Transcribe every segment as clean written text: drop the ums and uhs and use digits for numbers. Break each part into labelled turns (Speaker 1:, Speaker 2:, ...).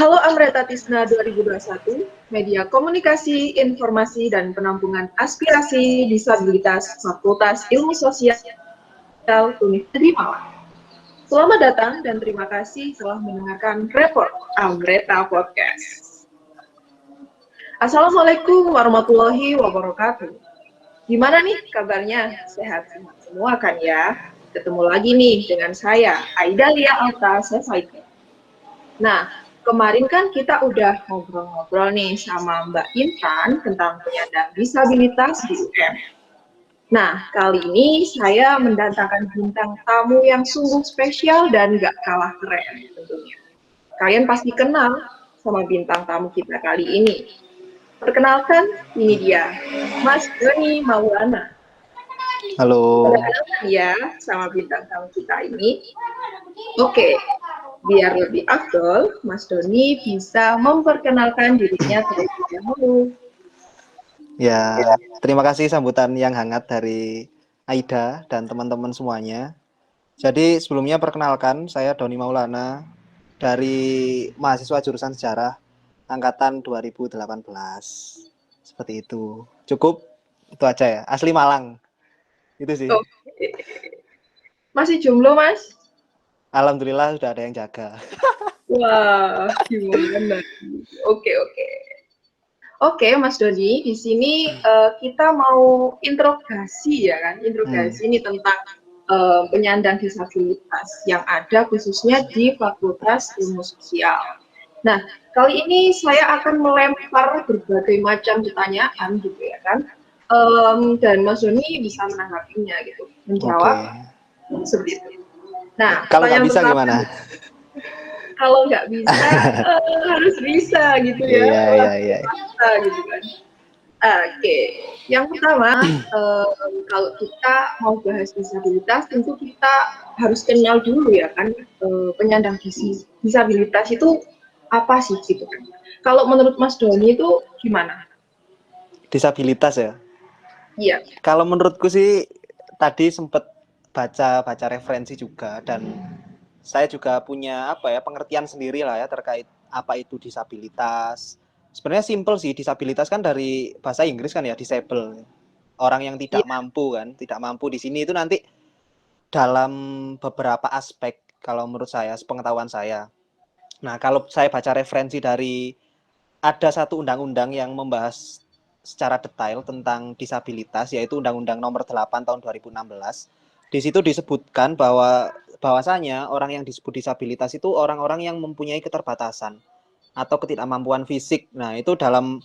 Speaker 1: Halo Amreta Tisna 2021, Media Komunikasi, Informasi, dan Penampungan Aspirasi Disabilitas Fakultas Ilmu Sosial Universitas Malang. Selamat datang dan terima kasih telah mendengarkan Report Amreta Podcast. Assalamualaikum warahmatullahi wabarakatuh. Gimana nih kabarnya? Sehat-sehat semua kan ya? Ketemu lagi nih dengan saya, Aida Lia Alta Sesaiti. Nah, kemarin kan kita udah ngobrol-ngobrol nih sama Mbak Intan tentang penyandang disabilitas di UM. Nah, kali ini saya mendatangkan bintang tamu yang sungguh spesial dan gak kalah keren tentunya. Kalian pasti kenal sama bintang tamu kita kali ini. Perkenalkan, ini dia, Mas Doni Maulana.
Speaker 2: Halo.
Speaker 1: Perkenalkan ya sama bintang tamu kita ini. Oke, biar lebih afdol, Mas Doni bisa memperkenalkan dirinya terlebih dahulu.
Speaker 2: Ya, terima kasih sambutan yang hangat dari Aida dan teman-teman semuanya. Jadi sebelumnya perkenalkan, saya Doni Maulana dari mahasiswa jurusan sejarah angkatan 2018. Seperti itu. Cukup itu aja ya. Asli Malang. Itu sih.
Speaker 1: Oke. Masih jomblo, Mas?
Speaker 2: Alhamdulillah sudah ada yang jaga.
Speaker 1: Wah, gimana? Oke. Oke, Mas Doni, di sini kita mau interogasi ya kan, ini tentang penyandang disabilitas yang ada khususnya di Fakultas Ilmu Sosial. Nah, kali ini saya akan melempar berbagai macam pertanyaan gitu ya kan, dan Mas Doni bisa menanggapinya gitu, menjawab seperti itu. Nah,
Speaker 2: kalau nggak bisa gimana?
Speaker 1: Kalau nggak bisa harus bisa gitu ya.
Speaker 2: Iya.
Speaker 1: Bisa gitu kan. Oke, yang pertama kalau kita mau bahas disabilitas tentu kita harus kenal dulu ya kan penyandang disabilitas itu apa sih gitu kan. Kalau menurut Mas Doni itu gimana?
Speaker 2: Disabilitas ya?
Speaker 1: Iya.
Speaker 2: Kalau menurutku sih tadi sempat baca referensi juga, dan saya juga punya pengertian sendiri lah ya terkait apa itu disabilitas. Sebenarnya simple sih, disabilitas kan dari bahasa Inggris kan ya, disable. Orang yang tidak mampu kan, tidak mampu di sini itu nanti dalam beberapa aspek kalau menurut saya, sepengetahuan saya. Nah, kalau saya baca referensi dari ada satu undang-undang yang membahas secara detail tentang disabilitas, yaitu Undang-Undang Nomor 8 tahun 2016. Di situ disebutkan bahwasanya orang yang disebut disabilitas itu orang-orang yang mempunyai keterbatasan atau ketidakmampuan fisik. Nah, itu dalam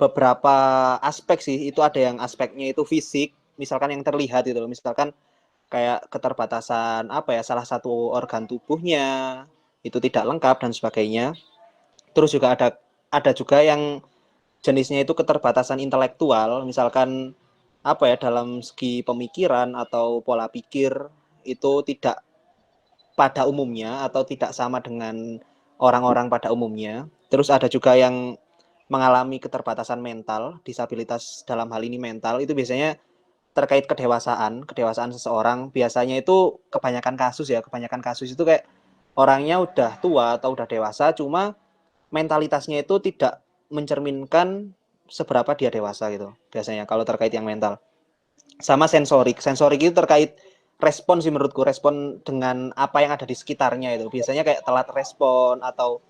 Speaker 2: beberapa aspek sih, itu ada yang aspeknya itu fisik, misalkan yang terlihat itu, misalkan kayak keterbatasan salah satu organ tubuhnya itu tidak lengkap dan sebagainya. Terus juga ada juga yang jenisnya itu keterbatasan intelektual, misalkan dalam segi pemikiran atau pola pikir itu tidak pada umumnya atau tidak sama dengan orang-orang pada umumnya. Terus ada juga yang mengalami keterbatasan mental, disabilitas dalam hal ini mental, itu biasanya terkait kedewasaan seseorang. Biasanya itu kebanyakan kasus itu kayak orangnya udah tua atau udah dewasa, cuma mentalitasnya itu tidak mencerminkan seberapa dia dewasa gitu. Biasanya kalau terkait yang mental. Sama sensorik itu terkait respon sih menurutku, respon dengan apa yang ada di sekitarnya itu. Biasanya kayak telat respon atau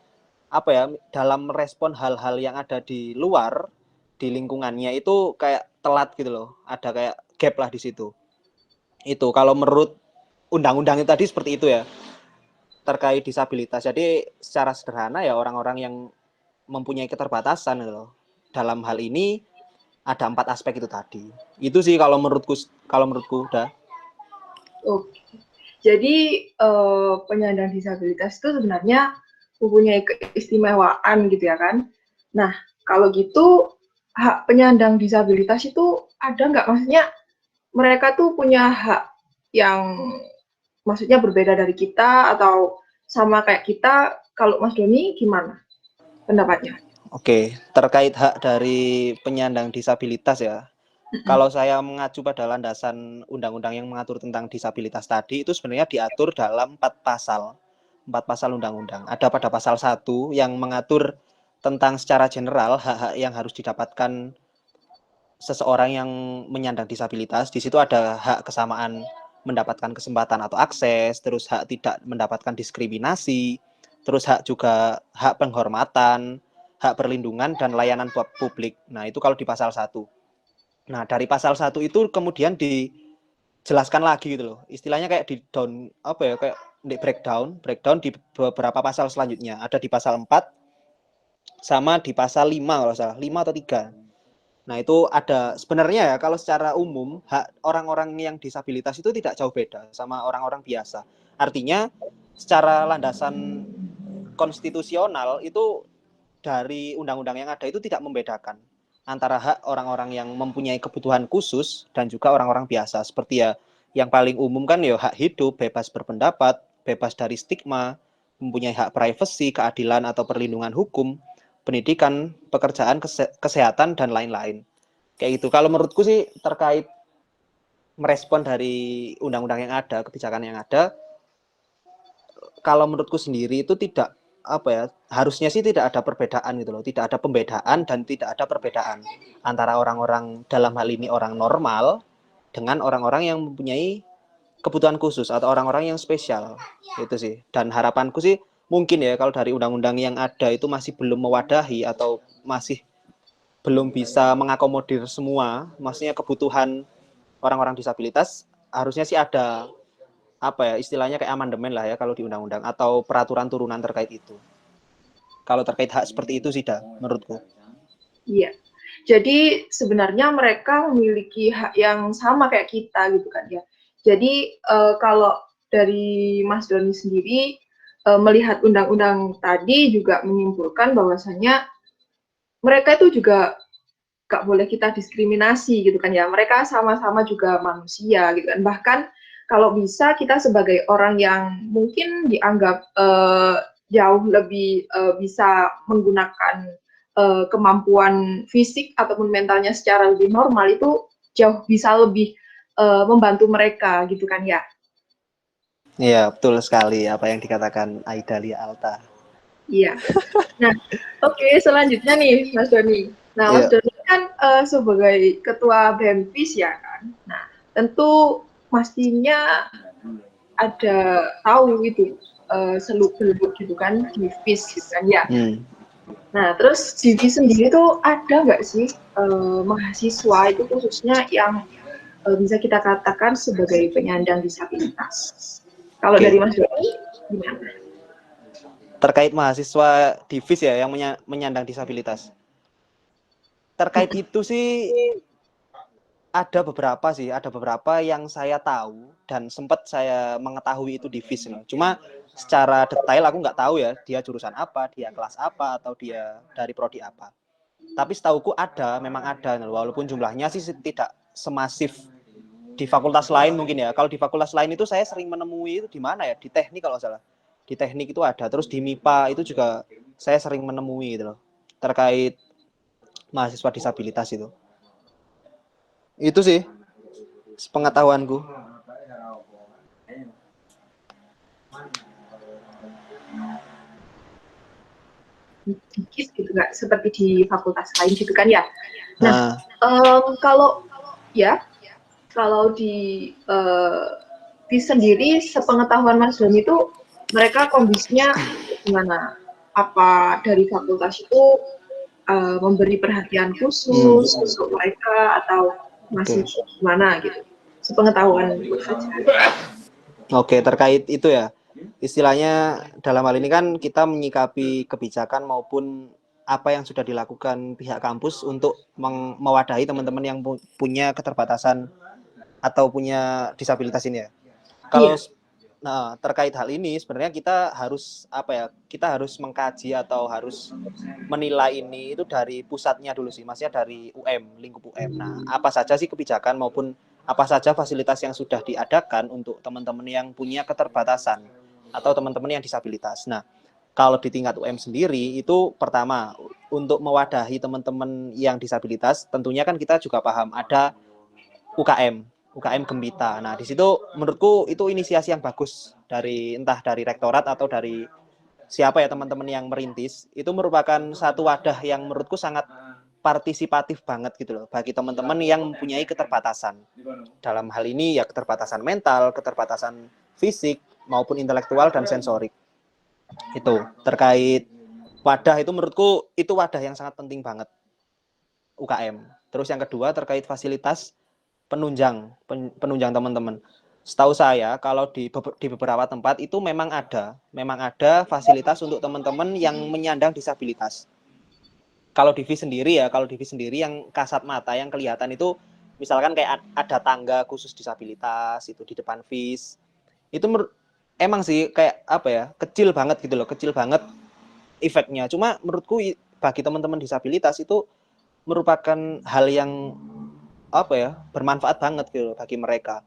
Speaker 2: dalam respon hal-hal yang ada di luar, di lingkungannya itu kayak telat gitu loh. Ada kayak gap lah di situ. Itu kalau menurut undang-undang itu tadi seperti itu ya, terkait disabilitas. Jadi secara sederhana ya, orang-orang yang mempunyai keterbatasan gitu loh. Dalam hal ini ada 4 aspek itu tadi. Itu sih kalau menurutku udah.
Speaker 1: Oke. Jadi penyandang disabilitas itu sebenarnya mempunyai keistimewaan gitu ya kan. Nah, kalau gitu hak penyandang disabilitas itu ada nggak? Maksudnya mereka tuh punya hak yang maksudnya berbeda dari kita atau sama kayak kita? Kalau Mas Doni gimana pendapatnya?
Speaker 2: Oke, terkait hak dari penyandang disabilitas ya. Kalau saya mengacu pada landasan undang-undang yang mengatur tentang disabilitas tadi, itu sebenarnya diatur dalam 4 pasal. 4 pasal undang-undang. Ada pada pasal 1 yang mengatur tentang secara general hak-hak yang harus didapatkan seseorang yang menyandang disabilitas. Di situ ada hak kesamaan mendapatkan kesempatan atau akses, terus hak tidak mendapatkan diskriminasi, terus hak juga hak penghormatan, hak perlindungan dan layanan publik. Nah, itu kalau di pasal 1. Nah, dari pasal 1 itu kemudian dijelaskan lagi gitu loh. Istilahnya kayak di down apa ya, kayak di breakdown di beberapa pasal selanjutnya. Ada di pasal 4 sama di pasal 5 kalau salah, 5 atau 3. Nah, itu ada sebenarnya ya kalau secara umum hak orang-orang yang disabilitas itu tidak jauh beda sama orang-orang biasa. Artinya secara landasan konstitusional itu dari undang-undang yang ada itu tidak membedakan antara hak orang-orang yang mempunyai kebutuhan khusus dan juga orang-orang biasa. Seperti ya yang paling umum kan ya hak hidup, bebas berpendapat, bebas dari stigma, mempunyai hak privasi, keadilan atau perlindungan hukum, pendidikan, pekerjaan, kesehatan, dan lain-lain. Kayak gitu. Kalau menurutku sih terkait merespon dari undang-undang yang ada, kebijakan yang ada, kalau menurutku sendiri itu tidak apa ya, harusnya sih tidak ada perbedaan gitu loh, tidak ada pembedaan dan tidak ada perbedaan antara orang-orang dalam hal ini orang normal dengan orang-orang yang mempunyai kebutuhan khusus atau orang-orang yang spesial itu sih. Dan harapanku sih mungkin ya kalau dari undang-undang yang ada itu masih belum mewadahi atau masih belum bisa mengakomodir semua, maksudnya kebutuhan orang-orang disabilitas, harusnya sih ada apa ya istilahnya kayak amandemen lah ya kalau di undang-undang atau peraturan turunan terkait itu. Kalau terkait hak seperti itu sih dah menurutku.
Speaker 1: Iya. Jadi sebenarnya mereka memiliki hak yang sama kayak kita gitu kan ya. Jadi kalau dari Mas Doni sendiri melihat undang-undang tadi juga menyimpulkan bahwasanya mereka itu juga gak boleh kita diskriminasi gitu kan ya. Mereka sama-sama juga manusia gitu kan. Bahkan kalau bisa kita sebagai orang yang mungkin dianggap jauh lebih bisa menggunakan kemampuan fisik ataupun mentalnya secara lebih normal itu jauh bisa lebih membantu mereka gitu kan ya.
Speaker 2: Iya, betul sekali apa yang dikatakan Aida Lia Alta.
Speaker 1: Iya. Nah, oke, selanjutnya nih Mas Doni. Nah, Mas Doni kan sebagai ketua BEMPIS ya kan. Nah, tentu pastinya ada tahu itu seluk-beluk gitu kan di FIS gitu kan ya. Nah, terus di FIS sendiri tuh ada nggak sih mahasiswa itu khususnya yang bisa kita katakan sebagai penyandang disabilitas? Kalau dari Mas Doni gimana?
Speaker 2: Terkait mahasiswa di FIS ya yang menyandang disabilitas. Terkait itu sih ada beberapa yang saya tahu dan sempat saya mengetahui itu di FIS. Cuma secara detail aku nggak tahu ya dia jurusan apa, dia kelas apa, atau dia dari prodi apa. Tapi setauku memang ada, walaupun jumlahnya sih tidak semasif di fakultas lain mungkin ya. Kalau di fakultas lain itu saya sering menemui itu di mana ya? Di teknik kalau salah. Di teknik itu ada. Terus di MIPA itu juga saya sering menemui gitu loh. Terkait mahasiswa disabilitas itu. Itu sih sepengetahuanku.
Speaker 1: Dikit gitu nggak seperti di fakultas lain gitu kan ya. Nah, kalau di FIS sendiri sepengetahuan Mas Doni itu mereka kondisinya gimana? Apa dari fakultas itu memberi perhatian khusus untuk mereka atau masih gimana gitu? Sepengetahuan saja.
Speaker 2: Oke, terkait itu ya. Istilahnya dalam hal ini kan kita menyikapi kebijakan maupun apa yang sudah dilakukan pihak kampus untuk mewadahi teman-teman yang punya keterbatasan atau punya disabilitas ini ya. Kalau terkait hal ini sebenarnya kita harus kita harus mengkaji atau harus menilai ini itu dari pusatnya dulu sih, maksudnya dari lingkup UM. Nah, apa saja sih kebijakan maupun apa saja fasilitas yang sudah diadakan untuk teman-teman yang punya keterbatasan atau teman-teman yang disabilitas. Nah, kalau di tingkat UM sendiri itu pertama untuk mewadahi teman-teman yang disabilitas tentunya kan kita juga paham ada UKM. UKM Gembita. Nah, di situ menurutku itu inisiasi yang bagus dari entah dari rektorat atau dari siapa ya teman-teman yang merintis. Itu merupakan satu wadah yang menurutku sangat partisipatif banget gitu loh bagi teman-teman yang mempunyai keterbatasan. Dalam hal ini ya keterbatasan mental, keterbatasan fisik maupun intelektual dan sensorik. Itu terkait wadah itu menurutku itu wadah yang sangat penting banget UKM. Terus yang kedua terkait fasilitas penunjang teman-teman. Setahu saya kalau di beberapa tempat itu memang ada fasilitas untuk teman-teman yang menyandang disabilitas. Kalau Divi sendiri yang kasat mata yang kelihatan itu misalkan kayak ada tangga khusus disabilitas itu di depan VIS. Itu emang sih kayak apa ya? Kecil banget gitu loh, kecil banget efeknya. Cuma menurutku bagi teman-teman disabilitas itu merupakan hal yang apa ya? Bermanfaat banget gitu loh bagi mereka.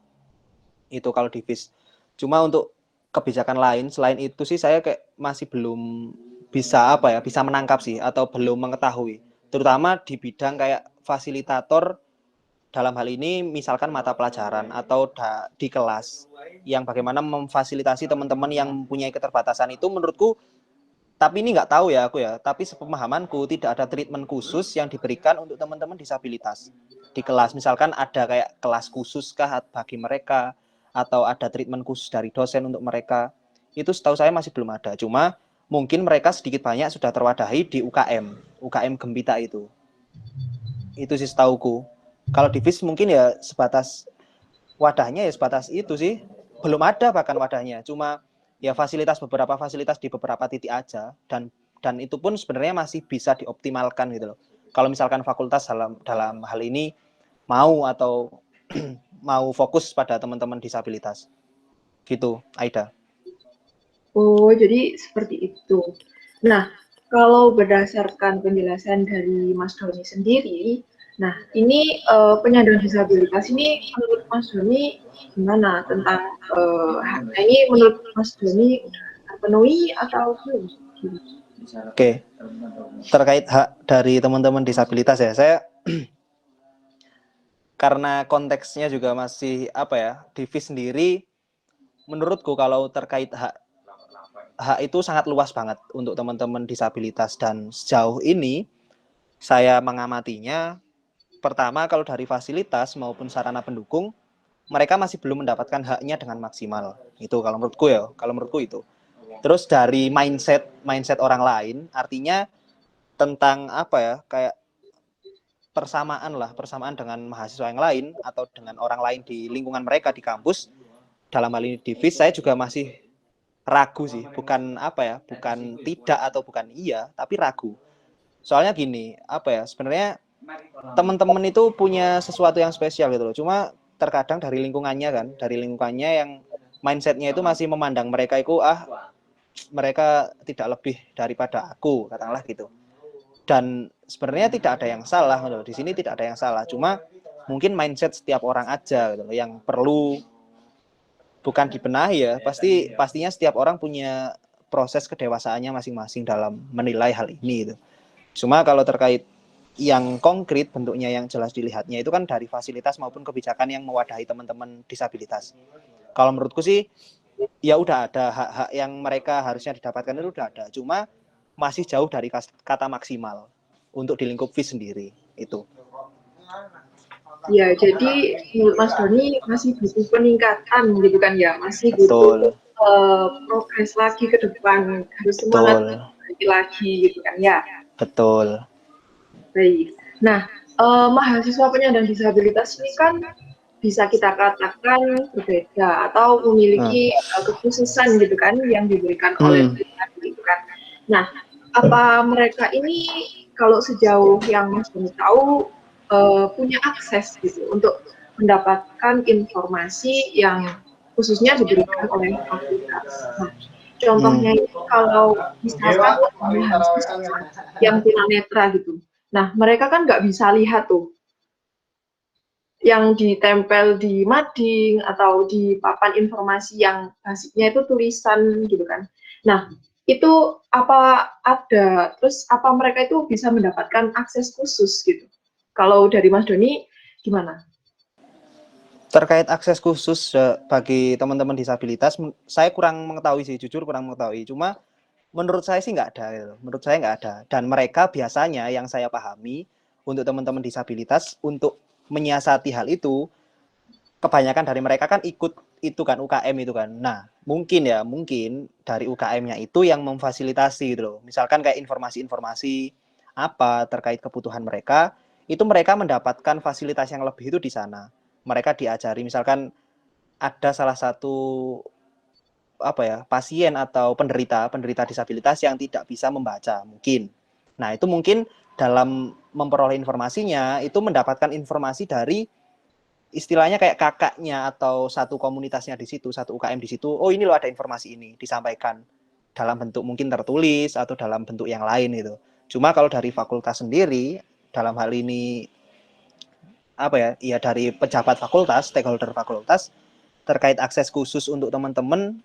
Speaker 2: Itu kalau di VIS. Cuma untuk kebijakan lain selain itu sih saya kayak masih belum bisa bisa menangkap sih atau belum mengetahui, terutama di bidang kayak fasilitator dalam hal ini misalkan mata pelajaran atau di kelas yang bagaimana memfasilitasi teman-teman yang mempunyai keterbatasan itu menurutku, tapi ini nggak tahu ya aku ya, tapi sepemahamanku tidak ada treatment khusus yang diberikan untuk teman-teman disabilitas di kelas. Misalkan ada kayak kelas khusus kah bagi mereka atau ada treatment khusus dari dosen untuk mereka, itu setahu saya masih belum ada. Cuma mungkin mereka sedikit banyak sudah terwadahi di UKM Gembita itu sih setauku. Kalau di FIS mungkin ya sebatas wadahnya ya sebatas itu sih, belum ada bahkan wadahnya, cuma ya beberapa fasilitas di beberapa titik aja, dan itu pun sebenarnya masih bisa dioptimalkan gitu loh. Kalau misalkan fakultas dalam hal ini mau atau mau fokus pada teman-teman disabilitas. Gitu, Aida.
Speaker 1: Oh, jadi seperti itu. Nah, kalau berdasarkan penjelasan dari Mas Doni sendiri, nah ini penyandang disabilitas ini menurut Mas Doni gimana tentang ini menurut Mas Doni terpenuhi atau belum?
Speaker 2: Oke, terkait hak dari teman-teman disabilitas ya, saya karena konteksnya juga masih Divi sendiri, menurutku kalau terkait hak itu sangat luas banget untuk teman-teman disabilitas, dan sejauh ini saya mengamatinya, pertama kalau dari fasilitas maupun sarana pendukung mereka masih belum mendapatkan haknya dengan maksimal. Itu kalau menurutku itu. Terus dari mindset orang lain, artinya tentang kayak persamaan dengan mahasiswa yang lain atau dengan orang lain di lingkungan mereka di kampus. Dalam hal ini di FIS saya juga masih ragu sih, bukan bukan tidak atau bukan iya, tapi ragu. Soalnya gini, sebenarnya teman-teman itu punya sesuatu yang spesial gitu loh. Cuma terkadang dari lingkungannya yang mindsetnya itu masih memandang mereka itu mereka tidak lebih daripada aku, katakanlah gitu. Dan sebenarnya tidak ada yang salah gitu loh. Di sini tidak ada yang salah, cuma mungkin mindset setiap orang aja gitu loh yang perlu bukan dibenahi ya. Pastinya setiap orang punya proses kedewasaannya masing-masing dalam menilai hal ini gitu. Cuma kalau terkait yang konkret bentuknya yang jelas dilihatnya itu kan dari fasilitas maupun kebijakan yang mewadahi teman-teman disabilitas. Kalau menurutku sih ya udah ada hak-hak yang mereka harusnya didapatkan itu udah ada, cuma masih jauh dari kata maksimal untuk di lingkup FIS sendiri itu.
Speaker 1: Ya, jadi menurut Mas Doni masih butuh peningkatan gitu kan ya, masih
Speaker 2: butuh
Speaker 1: progres lagi ke depan, harus semangat lagi gitu kan ya.
Speaker 2: Betul.
Speaker 1: Baik. Nah, mahasiswa penyandang disabilitas ini kan bisa kita katakan berbeda atau memiliki kekhususan gitu kan yang diberikan oleh Tuhan gitu kan. Nah, apa mereka ini kalau sejauh yang Mas Doni tahu punya akses gitu untuk mendapatkan informasi yang khususnya diberikan oleh fakultas. Nah, contohnya ini kalau misalkan mahasiswa yang tunanetra gitu. Nah, mereka kan nggak bisa lihat tuh yang ditempel di mading atau di papan informasi yang basicnya itu tulisan gitu kan. Nah, itu terus apa mereka itu bisa mendapatkan akses khusus gitu? Kalau dari Mas Doni, gimana?
Speaker 2: Terkait akses khusus bagi teman-teman disabilitas, saya kurang mengetahui sih, jujur kurang mengetahui. Cuma menurut saya sih nggak ada, gitu. Menurut saya nggak ada. Dan mereka biasanya yang saya pahami untuk teman-teman disabilitas untuk menyiasati hal itu, kebanyakan dari mereka kan ikut itu kan UKM itu kan. Nah, mungkin dari UKM-nya itu yang memfasilitasi gitu loh. Misalkan kayak informasi-informasi apa terkait kebutuhan mereka, itu mereka mendapatkan fasilitas yang lebih itu di sana. Mereka diajari misalkan ada salah satu pasien atau penderita disabilitas yang tidak bisa membaca mungkin. Nah, itu mungkin dalam memperoleh informasinya itu mendapatkan informasi dari istilahnya kayak kakaknya atau satu komunitasnya di situ, satu UKM di situ. Oh, ini loh ada informasi ini disampaikan dalam bentuk mungkin tertulis atau dalam bentuk yang lain gitu. Cuma kalau dari fakultas sendiri dalam hal ini dari pejabat fakultas, stakeholder fakultas terkait akses khusus untuk teman-teman,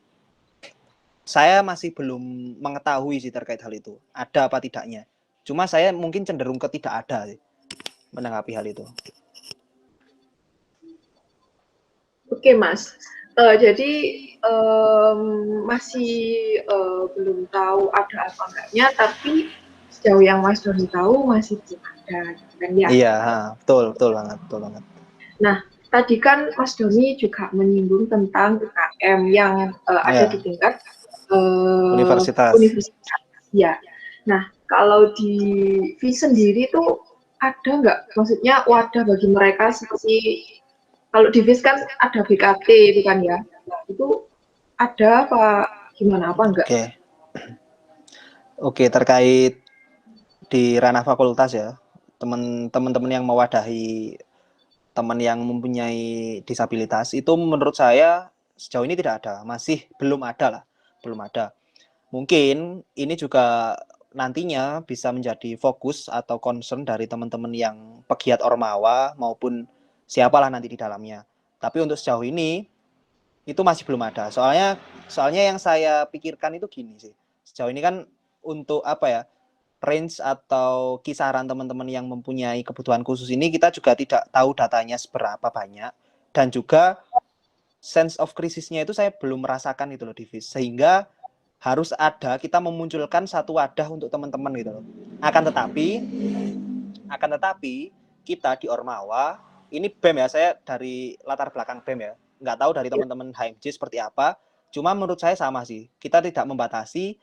Speaker 2: saya masih belum mengetahui sih terkait hal itu. Ada apa tidaknya. Cuma saya mungkin cenderung ke tidak ada sih menanggapi hal itu.
Speaker 1: Oke, Mas. Jadi masih belum tahu ada apa enggaknya, tapi sejauh yang Mas Doni tahu masih belum ada, gitu kan ya?
Speaker 2: Iya, betul banget.
Speaker 1: Nah, tadi kan Mas Doni juga menyinggung tentang UKM yang ada di tingkat
Speaker 2: Universitas.
Speaker 1: universitas. Ya. Nah, kalau di FI sendiri tuh ada nggak, maksudnya wadah bagi mereka seperti kalau di FIS kan ada BKT itu kan ya, nah, itu ada apa gimana apa enggak?
Speaker 2: Oke, terkait di ranah fakultas ya, teman-teman yang mewadahi teman yang mempunyai disabilitas itu menurut saya sejauh ini tidak ada, masih belum ada. Mungkin ini juga nantinya bisa menjadi fokus atau concern dari teman-teman yang pegiat Ormawa maupun siapalah nanti di dalamnya. Tapi untuk sejauh ini itu masih belum ada. Soalnya yang saya pikirkan itu gini sih. Sejauh ini kan untuk range atau kisaran teman-teman yang mempunyai kebutuhan khusus ini kita juga tidak tahu datanya seberapa banyak, dan juga sense of krisisnya itu saya belum merasakan itu loh di FIS, sehingga harus ada kita memunculkan satu wadah untuk teman-teman gitu loh. Akan tetapi kita di Ormawa ini BEM ya, saya dari latar belakang BEM ya, nggak tahu dari teman-teman HMJ seperti apa, cuma menurut saya sama sih, kita tidak membatasi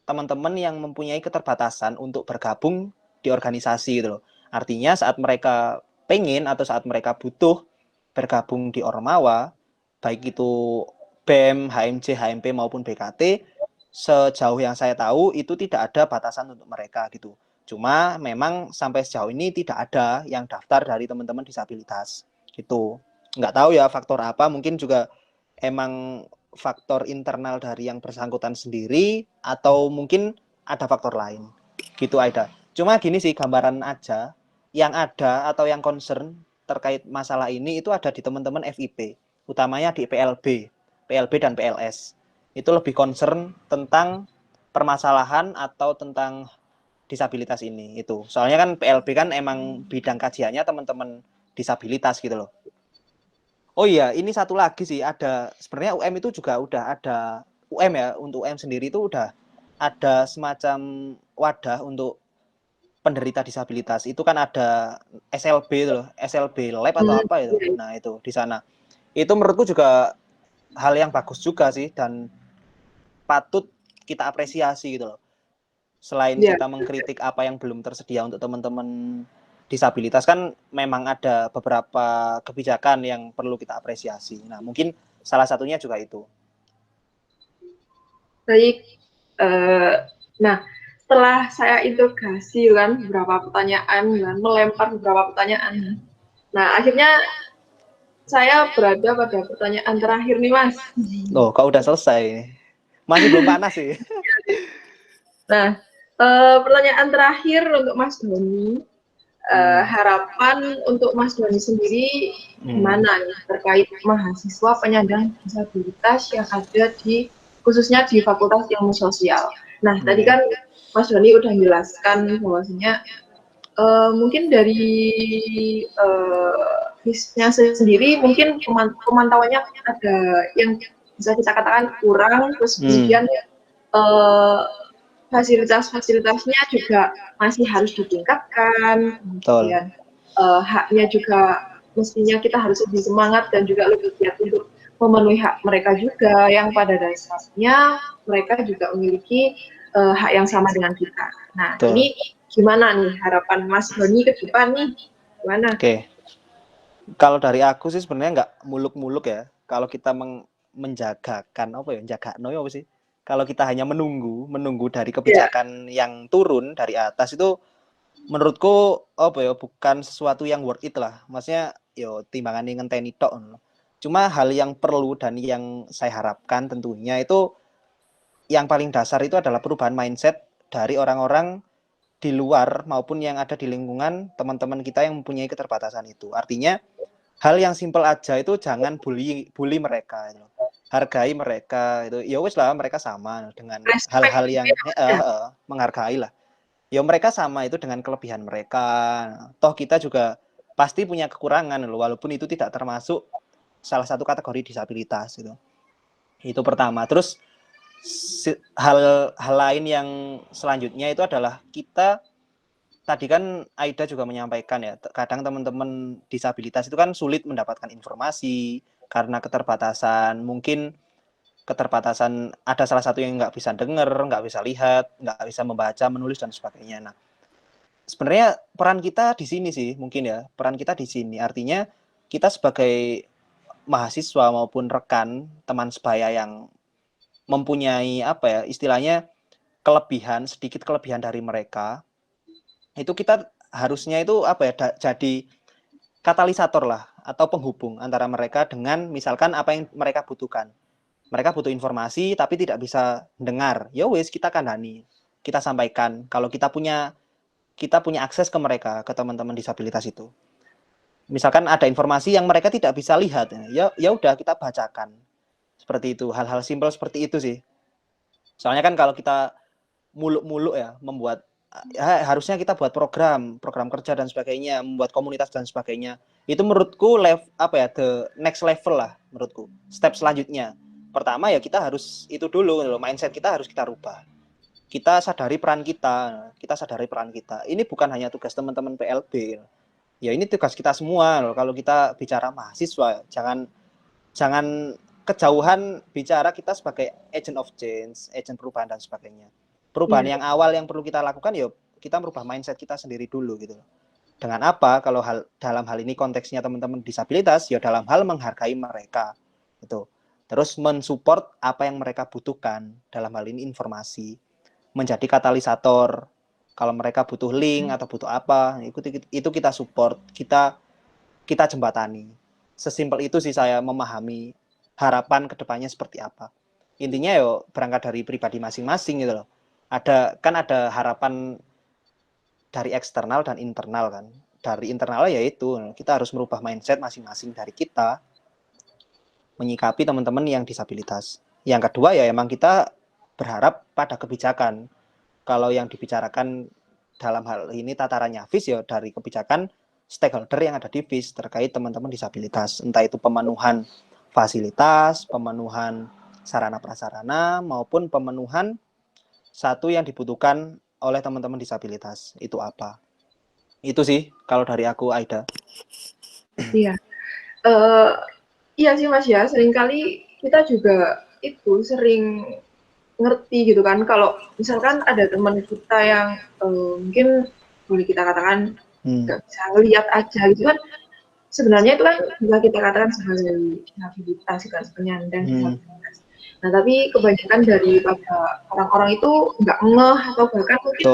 Speaker 2: teman-teman yang mempunyai keterbatasan untuk bergabung di organisasi gitu loh. Artinya saat mereka pengen atau saat mereka butuh bergabung di Ormawa, baik itu BEM, HMJ, HMP maupun BKT, sejauh yang saya tahu itu tidak ada batasan untuk mereka gitu. Cuma memang sampai sejauh ini tidak ada yang daftar dari teman-teman disabilitas gitu. Nggak tahu ya faktor apa, mungkin juga emang faktor internal dari yang bersangkutan sendiri atau mungkin ada faktor lain gitu Aida. Cuma gini sih gambaran aja, yang ada atau yang concern terkait masalah ini itu ada di teman-teman FIP, utamanya di PLB dan PLS. Itu lebih concern tentang permasalahan atau tentang disabilitas ini itu. Soalnya kan PLB kan emang bidang kajiannya teman-teman disabilitas gitu loh. Oh iya, ini satu lagi sih, ada sebenarnya UM itu juga udah ada UM ya, untuk UM sendiri itu udah ada semacam wadah untuk penderita disabilitas. Itu kan ada SLB itu loh, SLB Lab atau apa itu. Nah, itu di sana. Itu menurutku juga hal yang bagus juga sih dan patut kita apresiasi gitu loh. Selain kita mengkritik apa yang belum tersedia untuk teman-teman disabilitas, kan memang ada beberapa kebijakan yang perlu kita apresiasi. Nah, mungkin salah satunya juga itu.
Speaker 1: Baik. Nah, setelah saya interogasi kan beberapa pertanyaan, kan, melempar beberapa pertanyaan. Nah, akhirnya saya berada pada pertanyaan terakhir nih, Mas.
Speaker 2: Oh, kau udah selesai. Masih belum panas sih.
Speaker 1: Nah, pertanyaan terakhir untuk Mas Doni. Harapan untuk Mas Doni sendiri gimana nih terkait mahasiswa penyandang disabilitas yang ada di khususnya di Fakultas Ilmu Sosial. Nah, tadi kan Mas Doni udah menjelaskan bahwasanya mungkin dari FIS-nya sendiri mungkin pemantauannya ada yang bisa kita katakan kurang, terus kemudian fasilitas-fasilitasnya juga masih harus ditingkatkan, kemudian haknya juga mestinya kita harus lebih semangat dan juga lebih giat untuk memenuhi hak mereka juga, yang pada dasarnya mereka juga memiliki hak yang sama dengan kita. Nah, ini gimana nih harapan Mas Doni ke depan nih? Gimana?
Speaker 2: Oke. Kalau dari aku sih sebenarnya nggak muluk-muluk ya. Kalau kita menjagakan apa ya, jaga apa sih? Kalau kita hanya menunggu dari kebijakan yang turun dari atas itu, menurutku apa ya, bukan sesuatu yang worth it lah. Maksudnya yo timbangan ngenteni tok. Cuma hal yang perlu dan yang saya harapkan tentunya itu yang paling dasar itu adalah perubahan mindset dari orang-orang di luar maupun yang ada di lingkungan teman-teman kita yang mempunyai keterbatasan itu. Artinya hal yang simpel aja itu jangan bully mereka itu. Hargai mereka itu. Ya wes lah, mereka sama dengan hal-hal yang menghargai lah. Ya mereka sama itu dengan kelebihan mereka. Toh kita juga pasti punya kekurangan loh, walaupun itu tidak termasuk salah satu kategori disabilitas itu. Itu pertama. Terus hal lain yang selanjutnya itu adalah kita, tadi kan Aida juga menyampaikan ya, kadang teman-teman disabilitas itu kan sulit mendapatkan informasi karena keterbatasan, mungkin keterbatasan ada salah satu yang nggak bisa dengar, nggak bisa lihat, nggak bisa membaca, menulis dan sebagainya. Nah, sebenarnya peran kita di sini sih mungkin ya, peran kita di sini artinya kita sebagai mahasiswa maupun rekan teman sebaya yang mempunyai apa ya istilahnya sedikit kelebihan dari mereka, itu kita harusnya itu apa ya, jadi katalisator lah atau penghubung antara mereka dengan misalkan apa yang mereka butuhkan. Mereka butuh informasi tapi tidak bisa dengar, ya wes kita kandani, kita sampaikan kalau kita punya akses ke mereka, ke teman-teman disabilitas itu. Misalkan ada informasi yang mereka tidak bisa lihat, ya udah kita bacakan. Seperti itu, hal-hal simpel seperti itu sih. Soalnya kan kalau kita muluk-muluk ya membuat, ya harusnya kita buat program kerja dan sebagainya, membuat komunitas dan sebagainya. Itu menurutku the next level lah menurutku. Step selanjutnya. Pertama ya kita harus itu dulu, mindset kita harus kita rubah. Kita sadari peran kita. Ini bukan hanya tugas teman-teman PLB. Ya ini tugas kita semua loh. Kalau kita bicara mahasiswa, jangan kejauhan bicara kita sebagai agent of change, agent perubahan dan sebagainya. Perubahan yang awal yang perlu kita lakukan ya kita merubah mindset kita sendiri dulu gitu. Dengan apa? Kalau dalam hal ini konteksnya teman-teman disabilitas, ya dalam hal menghargai mereka gitu. Terus mensupport apa yang mereka butuhkan, dalam hal ini informasi, menjadi katalisator. Kalau mereka butuh link atau butuh apa, itu kita support, kita jembatani. Sesimpel itu sih saya memahami harapan kedepannya seperti apa. Intinya yo berangkat dari pribadi masing-masing gitu loh. Ada harapan dari eksternal dan internal kan. Dari internal yaitu kita harus merubah mindset masing-masing dari kita menyikapi teman-teman yang disabilitas. Yang kedua ya emang kita berharap pada kebijakan. Kalau yang dibicarakan dalam hal ini tatarannya FIS ya dari kebijakan stakeholder yang ada di FIS terkait teman-teman disabilitas. Entah itu pemenuhan fasilitas, pemenuhan sarana prasarana maupun pemenuhan satu yang dibutuhkan oleh teman-teman disabilitas. Itu apa? Itu sih kalau dari aku, Aida.
Speaker 1: Iya. Iya sih Mas ya, seringkali kita juga itu sering ngerti gitu kan, kalau misalkan ada teman kita yang mungkin boleh kita katakan nggak bisa ngelihat aja gitu kan, sebenarnya itu kan bisa kita katakan sebagai disabilitas kan, penyandang disabilitas. Nah tapi kebanyakan daripada orang-orang itu nggak ngeh atau bahkan mungkin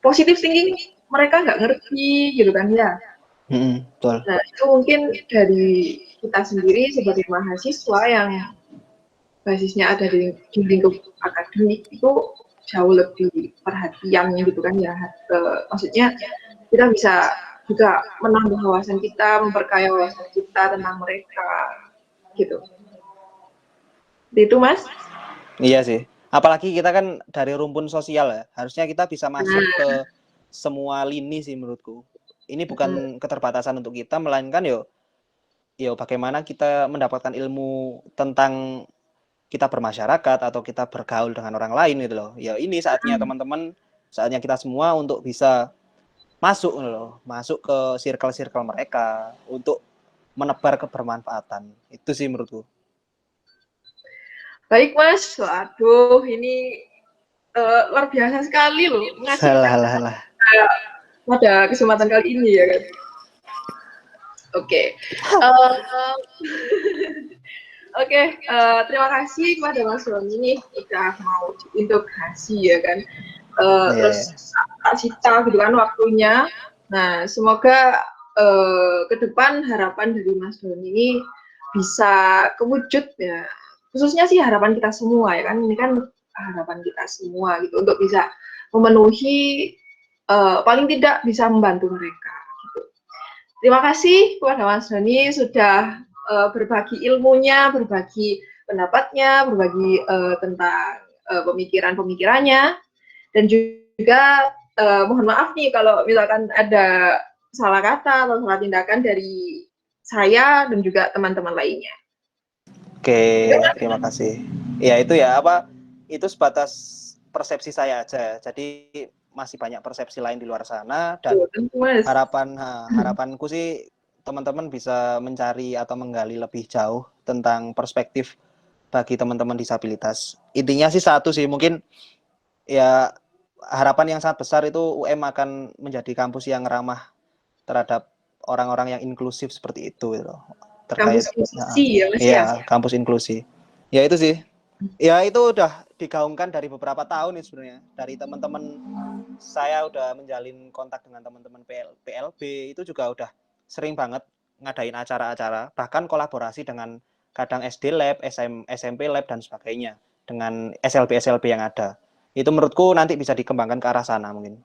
Speaker 1: positif thinking, mereka nggak ngerti gitu kan ya.
Speaker 2: Betul.
Speaker 1: Nah itu mungkin dari kita sendiri sebagai mahasiswa yang basisnya ada di lingkup akademik itu jauh lebih perhatian gitu kan ya. Maksudnya kita bisa juga menambah wawasan kita, memperkaya wawasan kita tentang mereka gitu. Itu Mas?
Speaker 2: Iya sih. Apalagi kita kan dari rumpun sosial ya. Harusnya kita bisa masuk ke semua lini sih menurutku. ini bukan keterbatasan untuk kita, melainkan yo bagaimana kita mendapatkan ilmu tentang kita bermasyarakat atau kita bergaul dengan orang lain gitu loh. Ya ini saatnya teman-teman, saatnya kita semua untuk bisa masuk loh, masuk ke circle-circle mereka untuk menebar kebermanfaatan. Itu sih menurutku.
Speaker 1: Baik Mas, waduh ini luar biasa sekali loh
Speaker 2: Salah.
Speaker 1: pada kesempatan kali ini ya kan. Oke. Oke, terima kasih kepada Mas Roni nih udah mau diintegrasi ya kan. Terus Kak Sita gitu kan waktunya. Nah, semoga ke depan harapan dari Mas Roni ini bisa kewujud ya. Khususnya sih harapan kita semua ya kan. Ini kan harapan kita semua gitu untuk bisa memenuhi paling tidak bisa membantu mereka gitu. Terima kasih kepada Mas Roni sudah berbagi ilmunya, berbagi pendapatnya, berbagi tentang pemikiran-pemikirannya, dan juga mohon maaf nih kalau misalkan ada salah kata atau salah tindakan dari saya dan juga teman-teman lainnya.
Speaker 2: Oke, terima kasih. Ya itu ya itu sebatas persepsi saya aja. Jadi masih banyak persepsi lain di luar sana dan harapanku sih teman-teman bisa mencari atau menggali lebih jauh tentang perspektif bagi teman-teman disabilitas. Intinya sih satu sih, mungkin ya harapan yang sangat besar itu UM akan menjadi kampus yang ramah terhadap orang-orang yang inklusif seperti itu gitu. Terkait
Speaker 1: kampus inklusi ya Mas ya.
Speaker 2: Kampus inklusi. Ya itu sih. Ya itu udah digaungkan dari beberapa tahun nih sebenarnya. Dari teman-teman saya udah menjalin kontak dengan teman-teman PLB itu juga udah sering banget ngadain acara-acara, bahkan kolaborasi dengan kadang SD Lab, SMP Lab dan sebagainya dengan SLB yang ada. Itu menurutku nanti bisa dikembangkan ke arah sana mungkin.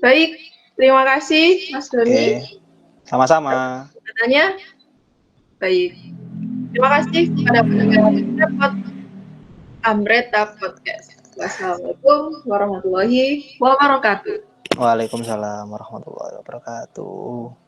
Speaker 1: Baik, terima kasih Mas Doni.
Speaker 2: Sama-sama.
Speaker 1: Katanya baik. Terima kasih kepada pendengar Amreta Podcast. Wassalamualaikum warahmatullahi wabarakatuh.
Speaker 2: Waalaikumsalam warahmatullahi wabarakatuh.